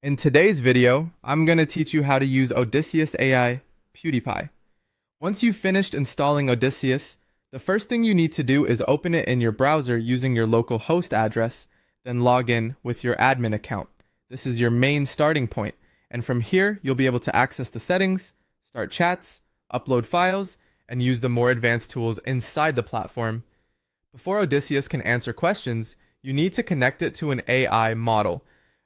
In today's video, I'm going to teach you how to use Odysseus AI PewDiePie. Once you've finished installing Odysseus, the first thing you need to do is open it in your browser using your local host address, then log in with your admin account. This is your main starting point, and from here, you'll be able to access the settings, start chats, upload files, and use the more advanced tools inside the platform. Before Odysseus can answer questions, you need to connect it to an AI model.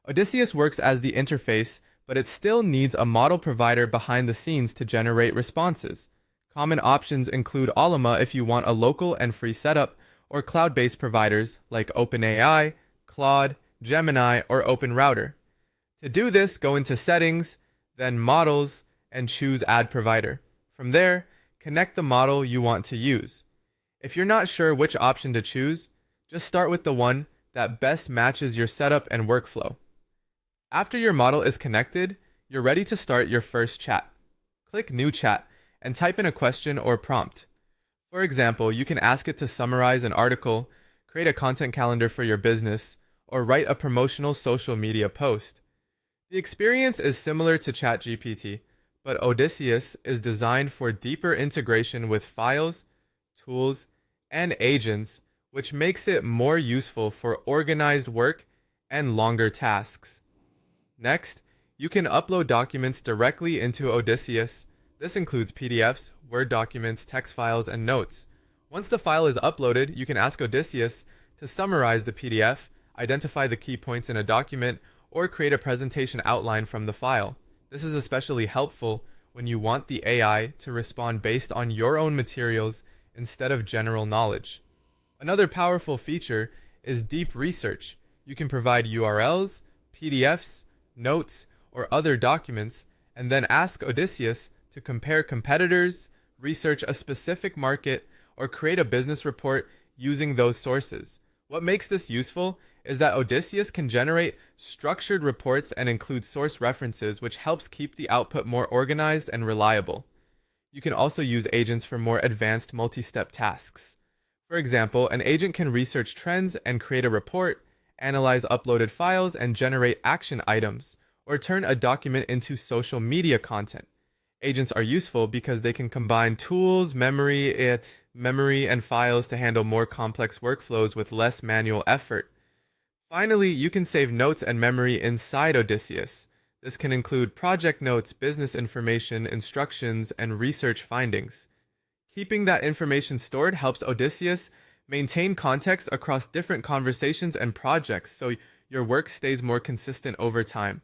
Odysseus works as the interface, but it still needs a model provider behind the scenes to generate responses. Common options include Ollama if you want a local and free setup, or cloud-based providers like OpenAI, Claude, Gemini, or OpenRouter. To do this, go into Settings, then Models, and choose Add Provider. From there, connect the model you want to use. If you're not sure which option to choose, just start with the one that best matches your setup and workflow. After your model is connected, you're ready to start your first chat. Click New Chat and type in a question or prompt. For example, you can ask it to summarize an article, create a content calendar for your business, or write a promotional social media post. The experience is similar to ChatGPT, but Odysseus is designed for deeper integration with files, tools, and agents, which makes it more useful for organized work and longer tasks. Next, you can upload documents directly into Odysseus. This includes PDFs, Word documents, text files, and notes. Once the file is uploaded, you can ask Odysseus to summarize the PDF, identify the key points in a document, or create a presentation outline from the file. This is especially helpful when you want the AI to respond based on your own materials instead of general knowledge. Another powerful feature is deep research. You can provide URLs, PDFs, notes, or other documents, and then ask Odysseus to compare competitors, research a specific market, or create a business report using those sources. What makes this useful is that Odysseus can generate structured reports and include source references, which helps keep the output more organized and reliable. You can also use agents for more advanced multi-step tasks. For example, an agent can research trends and create a report, analyze uploaded files and generate action items, or turn a document into social media content. Agents are useful because they can combine tools, memory, and files to handle more complex workflows with less manual effort. Finally, you can save notes and memory inside Odysseus. This can include project notes, business information, instructions, and research findings. Keeping that information stored helps Odysseus maintain context across different conversations and projects, so your work stays more consistent over time.